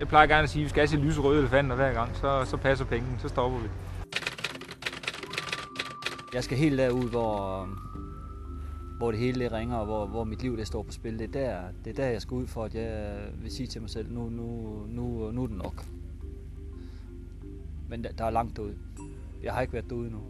Jeg plejer gerne at sige, at vi skal have se lyserøde elefanter hver gang, så passer pengene, så stopper vi. Jeg skal helt derud, hvor det hele ringer, og hvor mit liv det står på spil. Det er der, jeg skal ud for, at jeg vil sige til mig selv, nu er det nok. Men der er langt derude. Jeg har ikke været derude endnu.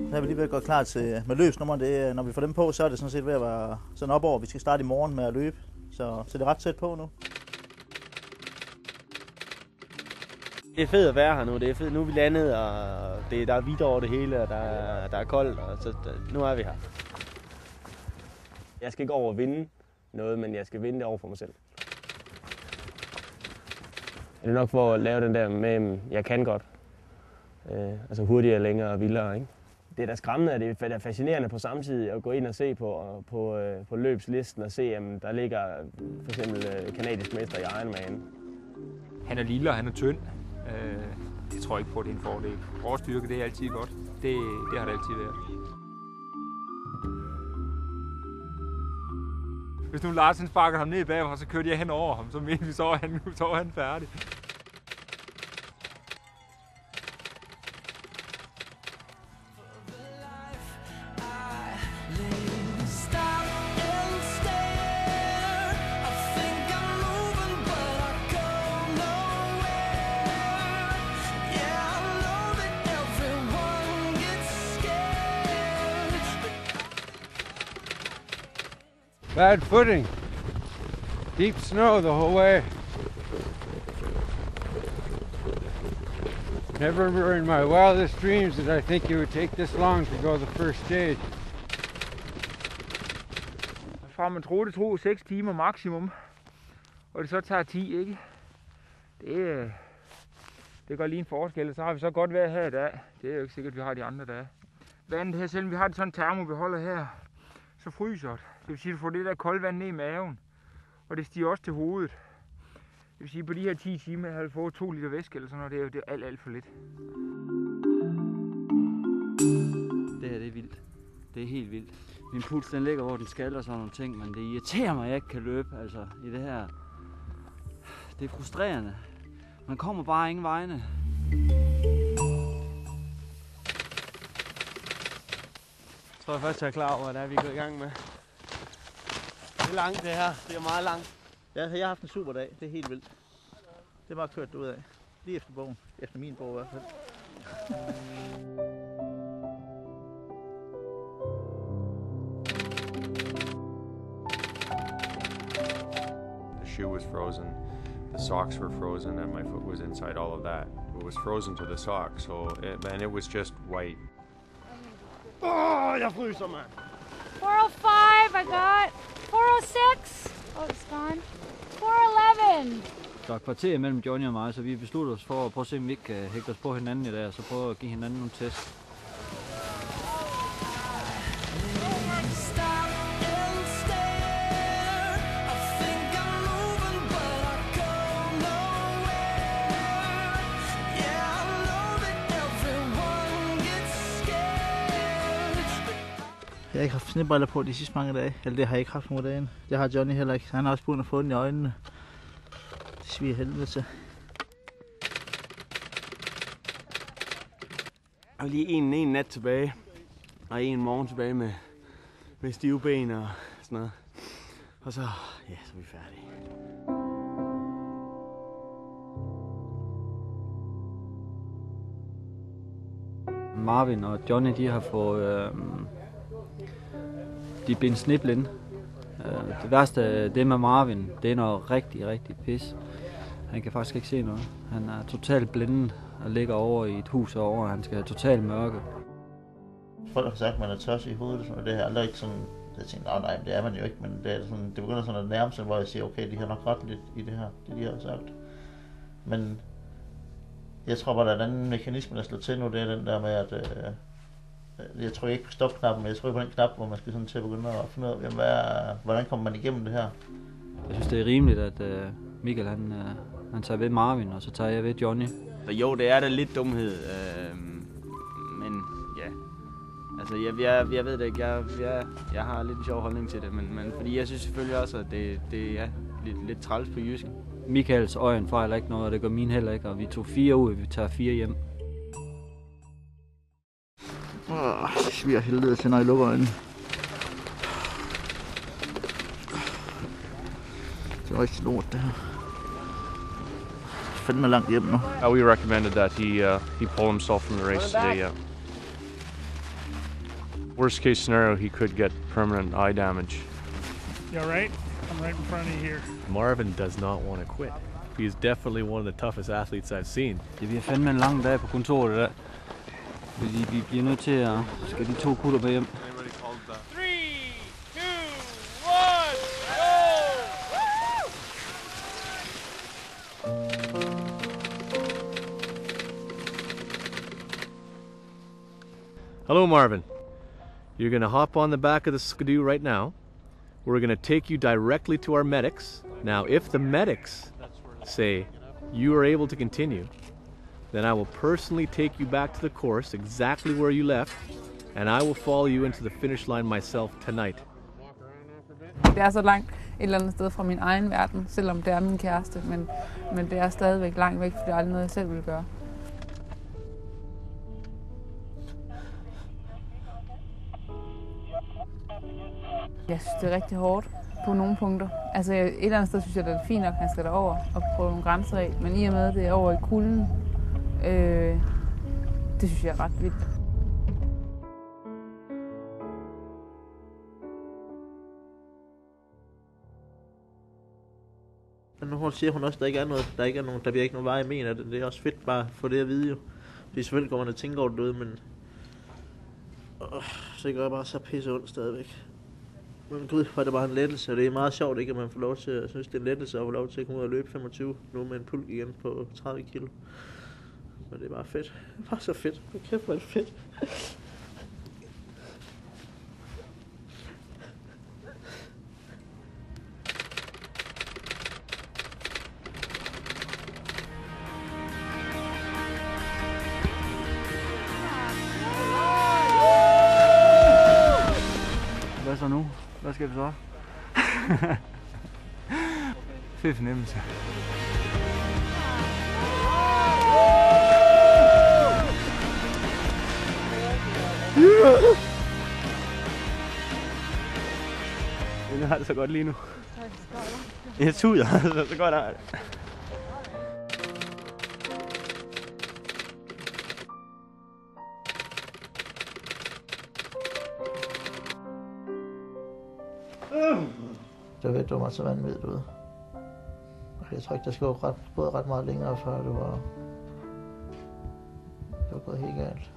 Så er vi lige ved at gå klar til med løbsnummer. Når vi får dem på, så er det sådan set ved at være sådan op over. Vi skal starte i morgen med at løbe, så det er ret tæt på nu. Det er fedt at være her nu. Det er fedt. Nu er vi landet, og der er hvidt over det hele, og der er koldt, og så nu er vi her. Jeg skal ikke over at vinde noget, men jeg skal vinde det over for mig selv. Det er nok for at lave den der med, jeg kan godt. Altså hurtigere, længere og vildere, ikke? Det er da skræmmende, og det er fascinerende på samme tid at gå ind og se på løbslisten og se, at der ligger for eksempel kanadisk mester i Ironman. Han er lille, og han er tynd. Det tror jeg ikke på, at det er en fordel. Råstyrke, det er altid godt. Det har det altid været. Hvis nu Larsen sparker ham ned bagfra, så kørte jeg hen over ham, så mente vi, så var han færdig. Bad footing. Deep snow the whole way. Never in my wildest dreams did I think it would take this long to go the first stage. Fra man troede, det tog 6 timer maksimum, og det så tager 10, ikke? Det gør lige en forskel, så har vi så godt været her i dag. Det er jo ikke sikkert, at vi har de andre dage. Vandet her, selvom vi har det sådan en termobeholder her, så fryser det. Det vil sige, at du får det der kolde vand ned i maven, og det stiger også til hovedet. Det vil sige, at på de her 10 timer har vi fået 2 liter væske eller sådan noget. Det er alt for lidt. Det her, det er vildt. Det er helt vildt. Min puls, den ligger, hvor den skal og sådan nogle ting, men det irriterer mig, at jeg ikke kan løbe, altså, i det her. Det er frustrerende. Man kommer bare ingen vegne. Jeg tror først, jeg er klar over, hvad vi går i gang med. Det er langt det her. Det er meget langt. Ja, jeg har haft en super dag. Det er helt vildt. Det er bare kørt ud af. Lige efter bogen. Efter min bog i hvert fald. The shoe was frozen. The socks were frozen and my foot was inside all of that. It was frozen to the socks, and it was just white. Jeg fryser, mand. 405, I got 406. Oh, it's gone. 411. Der er et kvarter mellem Johnny og mig, så vi beslutter os for at prøve at se, om vi ikke kan hægte os på hinanden i dag, og så prøve at give hinanden nogle test. Jeg har ikke haft snebriller på de sidste mange dage. Eller det har jeg ikke haft nogle dage. Det har Johnny heller ikke. Han har også begyndt at få den i øjnene. Det sviger helvede til. Og lige en nat tilbage. Og en morgen tilbage med stive ben og sådan noget. Og så er vi færdige. Marvin og Johnny, de har fået... De er blevet sneblinde. Det værste, det med Marvin, det er noget rigtig, rigtig pis. Han kan faktisk ikke se noget. Han er totalt blindet og ligger over i et hus over, og han skal have totalt mørke. Folk har sagt, at man er tørs i hovedet, og det er aldrig ikke sådan... Jeg tænkte, nej, det er man jo ikke, men det, er sådan, det begynder sådan at nærme sig, hvor jeg siger, okay, de har nok ret lidt i det her, det de har sagt. Men jeg tror bare, der er en anden mekanisme, der slår til nu, det er den der med, at jeg tror ikke på stopknappen, men jeg tror på den knap, hvor man skal sådan til at begynde at finde ud af, hvordan kommer man igennem det her. Jeg synes, det er rimeligt, at Michael han tager ved Marvin, og så tager jeg ved Johnny. Så jo, det er da lidt dumhed, men ja, Altså, jeg ved det ikke. Jeg har lidt en sjov holdning til det, men fordi jeg synes selvfølgelig også, at det er lidt træls på jysk. Michaels øjen fejler ikke noget, og det gør min heller ikke, og vi tog 4 ud, vi tager 4 hjem. Det sviger helvede til, når jeg lukker øjnene. Det er rigtig lort, det her. Det er fandme langt hjem nu. We recommended that he pull himself from the race today, yeah. Worst case scenario, he could get permanent eye damage. You all right? I'm right in front of you here. Marvin does not want to quit. He is definitely one of the toughest athletes I've seen. Det bliver fandme en lang dag på kontoret der. Fordi vi bliver nødt til at skal de 2 gutter med hjem. 3, 2, 1, go! Hello, Marvin. You're going to hop on the back of the Skidoo right now. We're going to take you directly to our medics. Now, if the medics say you are able to continue, then I will personally take you back to the course exactly where you left, and I will follow you into the finish line myself tonight. Det er så langt et eller andet sted fra min egen verden, selvom det er min kæreste, men det er stadigvæk langt væk, for det er aldrig noget, jeg selv vil gøre. Jeg synes, det er rigtig hårdt på nogle punkter. Altså et eller andet sted synes jeg, det er fint nok, at han skal derover og prøve nogle grænser af, men i og med, at det er over i kulden, det synes jeg er ret vildt. Men nu siger hun også, at der ikke er noget, der bliver ikke nogen vej i men, at det er også fedt bare at få det at vide jo. Fordi selvfølgelig går man og tænker over det ud, men så gør jeg bare så pisse ondt stadigvæk. Men gud, hvor er det bare en lettelse, og det er meget sjovt ikke, at man får lov til, jeg synes det er en lettelse at få lov til at komme ud og løbe 25 nu med en pulk igen på 30 kilo. Men det er bare fedt. Det er bare så fedt. Hvor kæft, hvor er det fedt. Hvad så nu? Hvad skal vi så? Fed fornemmelse. Jeg har det så godt lige nu. Jeg tuder, så godt er det. Det ved du mig så vanvittigt ud. Jeg tror ikke, der skal gå ret meget længere, før det var gået helt galt.